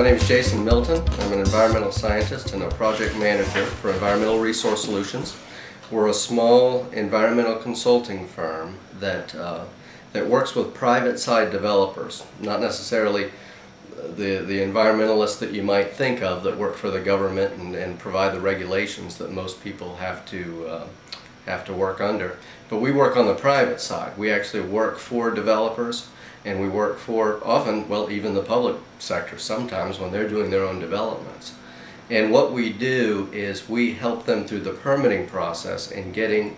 name is Jason Milton. I'm an environmental scientist and a project manager for Environmental Resource Solutions. We're a small environmental consulting firm that works with private side developers, not necessarily the environmentalists that you might think of that work for the government and provide the regulations that most people have to work under. But we work on the private side. We actually work for developers, and we work for often, well, even the public sector sometimes when they're doing their own developments. And what we do is we help them through the permitting process and getting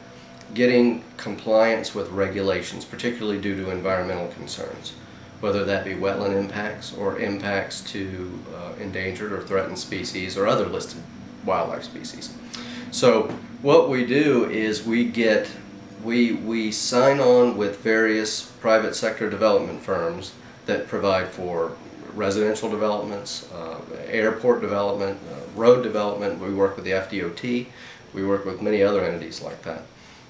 compliance with regulations, particularly due to environmental concerns, whether that be wetland impacts or impacts to endangered or threatened species or other listed wildlife species. So what we do is we sign on with various private sector development firms that provide for residential developments, airport development, road development. We work with the FDOT. We work with many other entities like that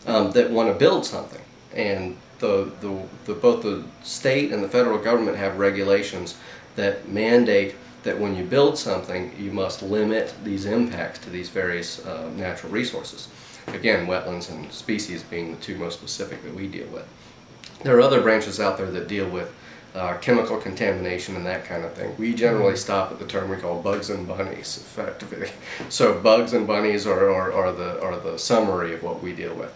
that want to build something. And both the state and the federal government have regulations that mandate that when you build something, you must limit these impacts to these various natural resources. Again, wetlands and species being the two most specific that we deal with. There are other branches out there that deal with chemical contamination and that kind of thing. We generally stop at the term we call bugs and bunnies, effectively. So bugs and bunnies are the summary of what we deal with.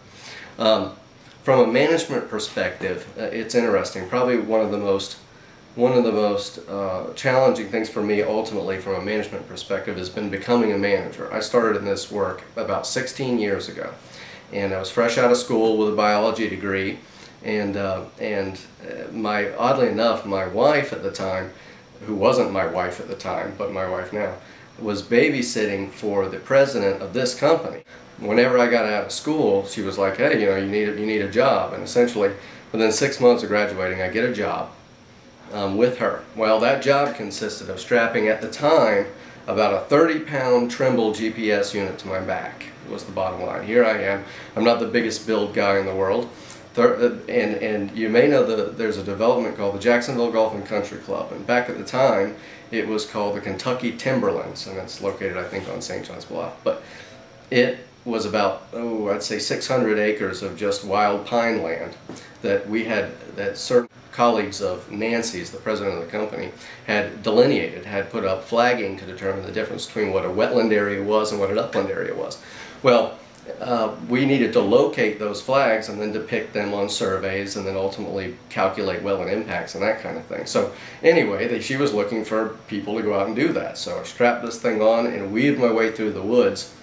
From a management perspective, it's interesting. Probably one of the most challenging things for me ultimately from a management perspective has been becoming a manager. I started in this work about 16 years ago, and I was fresh out of school with a biology degree, and oddly enough, my wife at the time, who wasn't my wife at the time, but my wife now, was babysitting for the president of this company. Whenever I got out of school, she was like, hey, you need a job, and essentially within 6 months of graduating, I get a job with her. Well, that job consisted of strapping, at the time, about a 30-pound Trimble GPS unit to my back, was the bottom line. Here I am. I'm not the biggest build guy in the world. And you may know there's a development called the Jacksonville Golf and Country Club. And back at the time, it was called the Kentucky Timberlands, and it's located, I think, on St. John's Bluff. But it was about, I'd say 600 acres of just wild pine land that we had, that certain colleagues of Nancy's, the president of the company, had delineated, had put up flagging to determine the difference between what a wetland area was and what an upland area was. Well, we needed to locate those flags and then depict them on surveys and then ultimately calculate wetland impacts and that kind of thing. So anyway, she was looking for people to go out and do that. So I strapped this thing on and weaved my way through the woods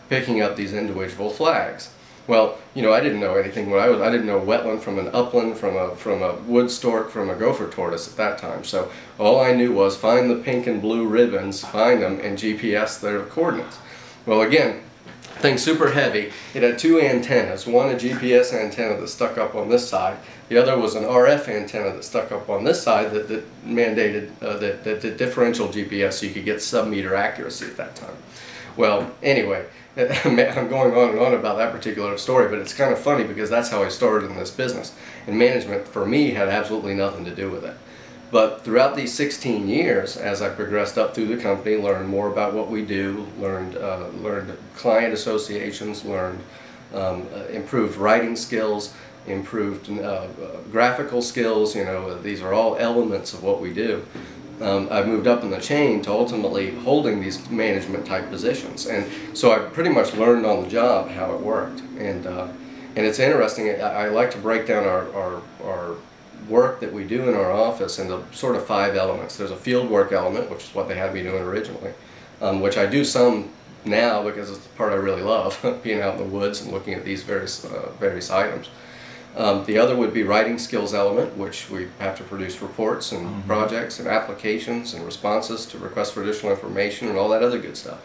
picking up these individual flags. Well, I didn't know anything when I didn't know wetland from an upland, from a wood stork, from a gopher tortoise at that time. So all I knew was find the pink and blue ribbons, find them, and GPS their coordinates. Well, again, thing super heavy. It had two antennas, one a GPS antenna that stuck up on this side, the other was an RF antenna that stuck up on this side that mandated that did differential GPS so you could get sub-meter accuracy at that time. Well, anyway, I'm going on and on about that particular story, but it's kind of funny because that's how I started in this business. And management, for me, had absolutely nothing to do with it. But throughout these 16 years, as I progressed up through the company, learned more about what we do, learned client associations, learned improved writing skills, improved graphical skills. These are all elements of what we do. I moved up in the chain to ultimately holding these management type positions, and so I pretty much learned on the job how it worked. And it's interesting. I like to break down our work that we do in our office into sort of 5 elements. There's a field work element, which is what they had me doing originally, which I do some now because it's the part I really love, being out in the woods and looking at these various items. The other would be writing skills element, which we have to produce reports and projects and applications and responses to requests for additional information and all that other good stuff.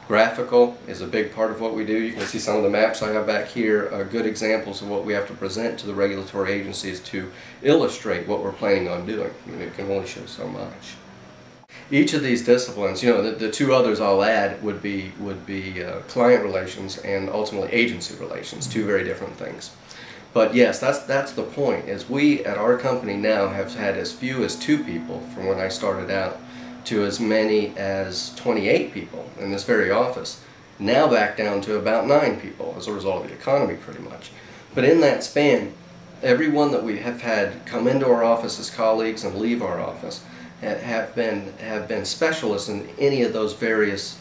Graphical is a big part of what we do. You can see some of the maps I have back here are good examples of what we have to present to the regulatory agencies to illustrate what we're planning on doing. It can only show so much. Each of these disciplines, the 2 others I'll add would be client relations and ultimately agency relations, 2 very different things. But yes, that's the point, is we at our company now have had as few as 2 people from when I started out to as many as 28 people in this very office, now back down to about 9 people as a result of the economy pretty much. But in that span, everyone that we have had come into our office as colleagues and leave our office have been specialists in any of those various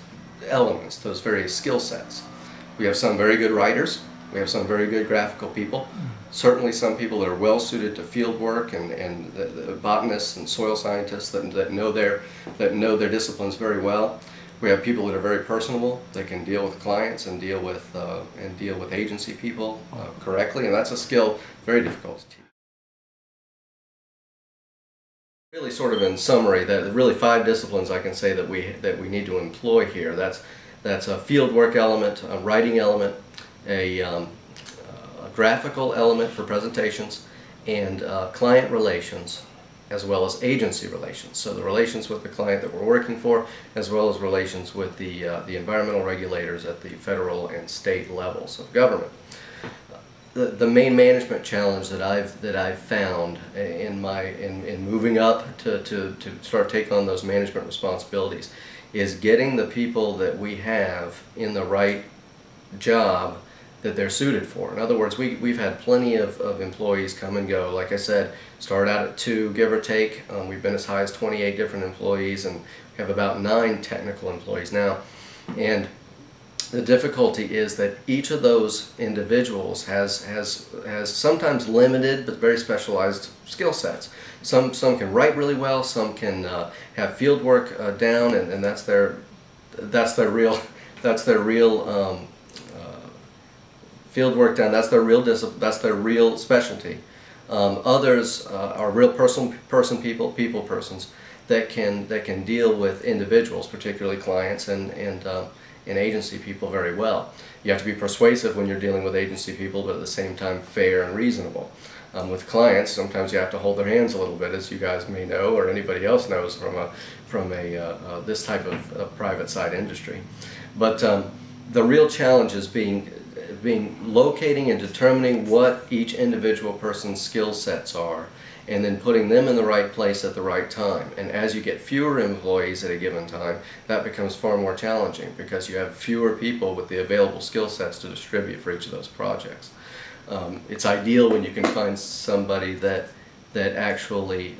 elements, those various skill sets. We have some very good writers, we have some very good graphical people, certainly some people that are well suited to field work and the botanists and soil scientists that know their disciplines very well. We have people that are very personable, that can deal with clients and deal with agency people correctly, and that's a skill very difficult to teach. Really, sort of in summary, that really 5 disciplines I can say that we need to employ here. That's a field work element, a writing element, a graphical element for presentations, and client relations, as well as agency relations. So the relations with the client that we're working for, as well as relations with the environmental regulators at the federal and state levels of government. The main management challenge that I've found in moving up to start taking on those management responsibilities is getting the people that we have in the right job that they're suited for. In other words, we've had plenty of employees come and go. Like I said, start out at 2, give or take. We've been as high as 28 different employees, and we have about 9 technical employees now. And the difficulty is that each of those individuals has sometimes limited but very specialized skill sets. Some can write really well, some can have field work down, and that's their real field work down. That's their real specialty. Others are real people persons that can deal with individuals, particularly clients and agency people very well. You have to be persuasive when you're dealing with agency people, but at the same time fair and reasonable. With clients, sometimes you have to hold their hands a little bit, as you guys may know, or anybody else knows from this type of private side industry. But the real challenge is locating and determining what each individual person's skill sets are, and then putting them in the right place at the right time. And as you get fewer employees at a given time, that becomes far more challenging because you have fewer people with the available skill sets to distribute for each of those projects. It's ideal when you can find somebody that actually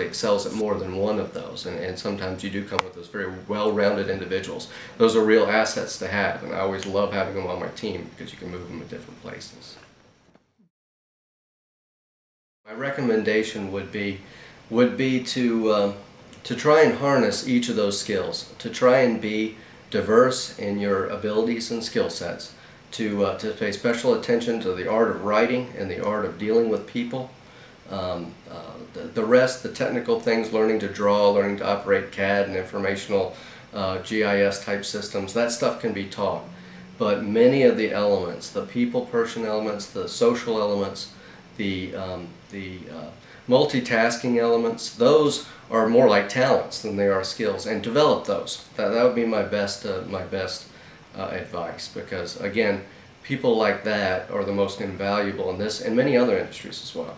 excels at more than one of those, and sometimes you do come with those very well-rounded individuals. Those are real assets to have, and I always love having them on my team because you can move them to different places. My recommendation would be to try and harness each of those skills, to try and be diverse in your abilities and skill sets, to pay special attention to the art of writing and the art of dealing with people. The rest, the technical things, learning to draw, learning to operate CAD and informational GIS type systems, that stuff can be taught. But many of the elements, the people-person elements, the social elements, the multitasking elements, those are more like talents than they are skills, and develop those. That would be my best advice, because again, people like that are the most invaluable in this and many other industries as well.